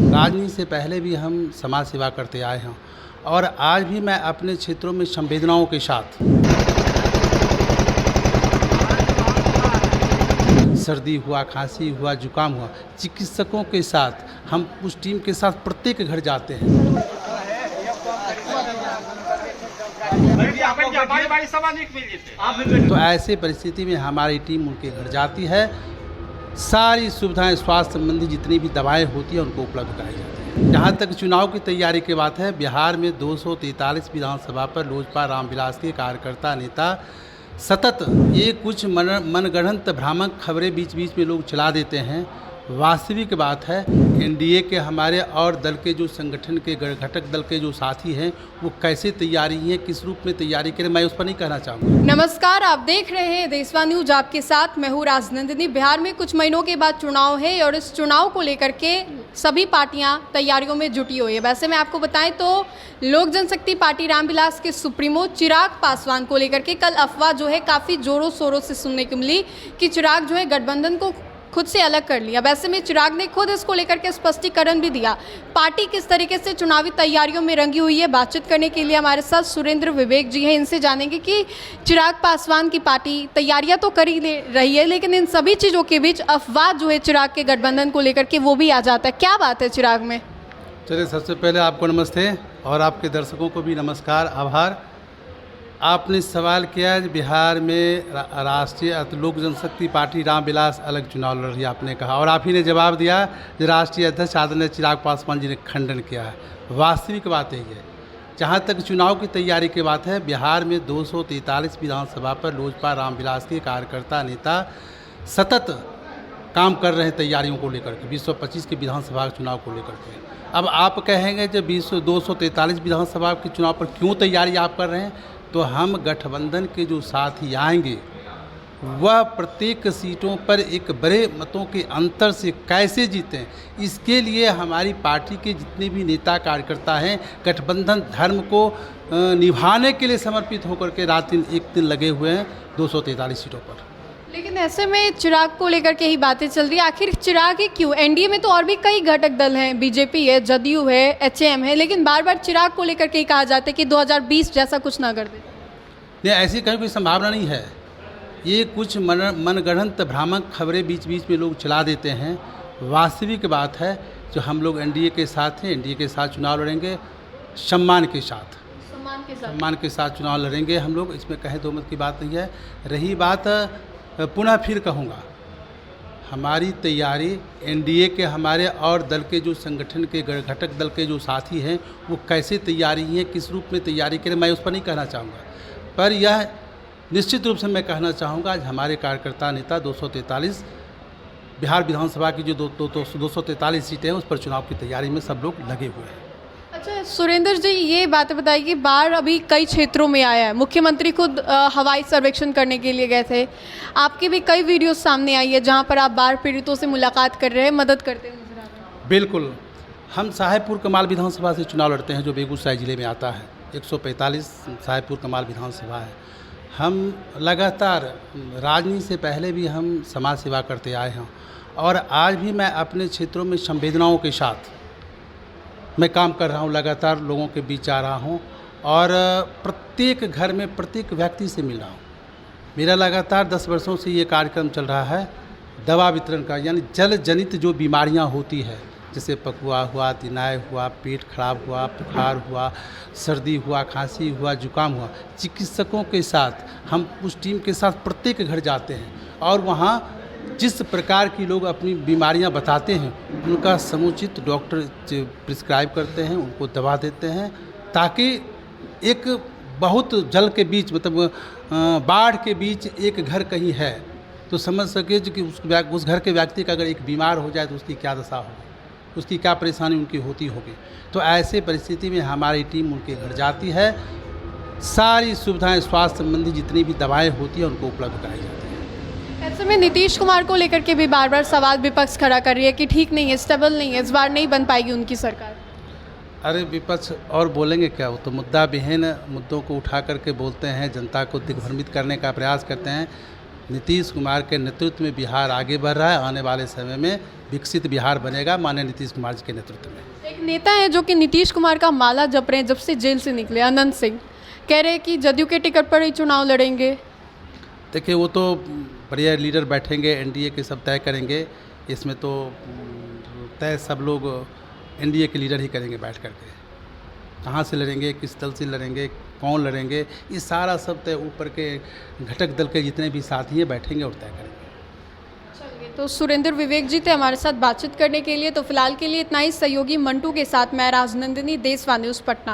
राजनीति से पहले भी हम समाज सेवा करते आए हैं और आज भी मैं अपने क्षेत्रों में संवेदनाओं के साथ सर्दी हुआ, खांसी हुआ, जुकाम हुआ, चिकित्सकों के साथ हम उस टीम के साथ प्रत्येक घर जाते हैं। तो ऐसे परिस्थिति में हमारी टीम उनके घर जाती है, सारी सुविधाएं स्वास्थ्य संबंधी जितनी भी दवाएं होती हैं उनको उपलब्ध कराई जाती है। जहां तक चुनाव की तैयारी की बात है, बिहार में 243 विधानसभा पर लोजपा रामविलास के कार्यकर्ता नेता सतत ये कुछ मनगढ़ंत भ्रामक खबरें बीच बीच में लोग चला देते हैं। वास्तविक बात है, एनडीए के हमारे और दल के जो संगठन के घटक दल के जो साथी हैं वो कैसे तैयारी हैं, किस रूप में तैयारी करें, मैं उस पर नहीं कहना चाहूँगा। नमस्कार, आप देख रहे हैं देशवा न्यूज, आपके साथ मैं हूँ राजनंदिनी। बिहार में कुछ महीनों के बाद चुनाव है और इस चुनाव को लेकर के सभी पार्टियां तैयारियों में जुटी हुई है। वैसे मैं आपको बताएं तो लोक जनशक्ति पार्टी रामविलास के सुप्रीमो चिराग पासवान को लेकर के कल अफवाह जो है काफ़ी जोरों शोरों से सुनने को मिली कि चिराग जो है गठबंधन को खुद से अलग कर लिया। वैसे में चिराग ने खुद इसको लेकर के स्पष्टीकरण भी दिया। पार्टी किस तरीके से चुनावी तैयारियों में रंगी हुई है, बातचीत करने के लिए हमारे साथ सुरेंद्र विवेक जी हैं। इनसे जानेंगे कि चिराग पासवान की पार्टी तैयारियां तो कर ही रही है, लेकिन इन सभी चीज़ों के बीच अफवाह जो है चिराग के गठबंधन को लेकर के वो भी आ जाता है। क्या बात है चिराग में? चलिए, सबसे पहले आपको नमस्ते और आपके दर्शकों को भी नमस्कार, आभार। आपने सवाल किया है बिहार में राष्ट्रीय लोक जनशक्ति पार्टी रामविलास अलग चुनाव लड़ रही है, आपने कहा, और आप ही ने जवाब दिया कि राष्ट्रीय अध्यक्ष आदरणीय चिराग पासवान जी ने खंडन किया है। वास्तविक बात यही है। जहां तक चुनाव की तैयारी की बात है, बिहार में 243 विधानसभा पर लोजपा रामविलास के कार्यकर्ता नेता सतत काम कर रहे हैं तैयारियों को लेकर के, 225 के विधानसभा चुनाव को लेकर के। अब आप कहेंगे जब 243 विधानसभा के चुनाव पर क्यों तैयारी आप कर रहे हैं, तो हम गठबंधन के जो साथी आएंगे वह प्रत्येक सीटों पर एक बड़े मतों के अंतर से कैसे जीतें, इसके लिए हमारी पार्टी के जितने भी नेता कार्यकर्ता हैं गठबंधन धर्म को निभाने के लिए समर्पित होकर के रात दिन एक दिन लगे हुए हैं 243 सीटों पर। लेकिन ऐसे में चिराग को लेकर के ही बातें चल रही है। आखिर चिराग ही क्यों? एनडीए में तो और भी कई घटक दल हैं, बीजेपी है, जदयू है, एचएम है, लेकिन बार बार चिराग को लेकर के ही कहा जाता है कि 2020 जैसा कुछ ना कर दे। नहीं, ऐसी कहीं कोई संभावना नहीं है। ये कुछ मनगढ़ंत भ्रामक खबरें बीच बीच में लोग चला देते हैं। वास्तविक बात है, जो हम लोग एनडीए के साथ हैं, एनडीए के साथ चुनाव लड़ेंगे, सम्मान के साथ चुनाव लड़ेंगे हम लोग, इसमें कहे दो मत की बात नहीं है। रही बात, पुनः फिर कहूँगा, हमारी तैयारी एनडीए के हमारे और दल के जो संगठन के घटक दल के जो साथी हैं वो कैसे तैयारी हैं, किस रूप में तैयारी करें, मैं उस पर नहीं कहना चाहूँगा। पर यह निश्चित रूप से मैं कहना चाहूँगा, आज हमारे कार्यकर्ता नेता 243 बिहार विधानसभा की जो 243 सीटें हैं उस पर चुनाव की तैयारी में सब लोग लगे हुए हैं। अच्छा सुरेंद्र जी, ये बात बताइए कि बाढ़ अभी कई क्षेत्रों में आया है, मुख्यमंत्री खुद हवाई सर्वेक्षण करने के लिए गए थे, आपकी भी कई वीडियो सामने आई है जहां पर आप बाढ़ पीड़ितों से मुलाकात कर रहे हैं, मदद करते हैं नजर आ रहे हैं। बिल्कुल, हम साहेबपुर कमाल विधानसभा से चुनाव लड़ते हैं जो बेगूसराय ज़िले में आता है। 145 साहेबपुर कमाल विधानसभा है। हम लगातार राजनीति से पहले भी हम समाज सेवा करते आए हैं और आज भी मैं अपने क्षेत्रों में संवेदनाओं के साथ मैं काम कर रहा हूँ, लगातार लोगों के बीच आ रहा हूँ और प्रत्येक घर में प्रत्येक व्यक्ति से मिल रहा हूँ। मेरा लगातार 10 वर्षों से ये कार्यक्रम चल रहा है दवा वितरण का, यानी जल जनित जो बीमारियाँ होती है, जैसे पकुआ हुआ, दिनाय हुआ, पेट खराब हुआ, बुखार हुआ, सर्दी हुआ, खांसी हुआ, जुकाम हुआ, चिकित्सकों के साथ हम उस टीम के साथ प्रत्येक घर जाते हैं और वहाँ जिस प्रकार की लोग अपनी बीमारियां बताते हैं उनका समुचित डॉक्टर प्रिस्क्राइब करते हैं, उनको दवा देते हैं, ताकि एक बहुत जल के बीच, मतलब बाढ़ के बीच एक घर कहीं है तो समझ सके कि उस घर के व्यक्ति का अगर एक बीमार हो जाए तो उसकी क्या दशा होगी, उसकी क्या परेशानी उनकी होती होगी। तो ऐसे परिस्थिति में हमारी टीम उनके घर जाती है, सारी सुविधाएं स्वास्थ्य संबंधी जितनी भी दवाएं होती हैं उनको उपलब्ध कराई जाती है। ऐसे में नीतीश कुमार को लेकर के भी बार बार सवाल विपक्ष खड़ा कर रही है कि ठीक नहीं है, स्टेबल नहीं है, इस बार नहीं बन पाएगी उनकी सरकार। अरे विपक्ष और बोलेंगे क्या, वो तो मुद्दा विहीन मुद्दों को उठा करके बोलते हैं, जनता को दिग्भ्रमित करने का प्रयास करते हैं। नीतीश कुमार के नेतृत्व में बिहार आगे बढ़ रहा है। आने वाले समय में विकसित बिहार बनेगा माननीय नीतीश कुमार जी के नेतृत्व में। एक नेता है जो कि नीतीश कुमार का माला जप रहे हैं जब से जेल से निकले, अनंत सिंह, कह रहे हैं कि जदयू के टिकट पर ही चुनाव लड़ेंगे। देखिए, वो तो बढ़िया लीडर बैठेंगे, एनडीए के सब तय करेंगे। इसमें तो तय सब लोग एनडीए के लीडर ही करेंगे बैठ करके। कहाँ से लड़ेंगे, किस दल से लड़ेंगे, कौन लड़ेंगे, ये सारा सब तय ऊपर के घटक दल के जितने भी साथी हैं बैठेंगे और तय करेंगे। चलिए, तो सुरेंद्र विवेक जी थे हमारे साथ बातचीत करने के लिए। तो फिलहाल के लिए इतना ही। सहयोगी मंटू के साथ मैं राजनंदिनी, देशवा न्यूज़, पटना।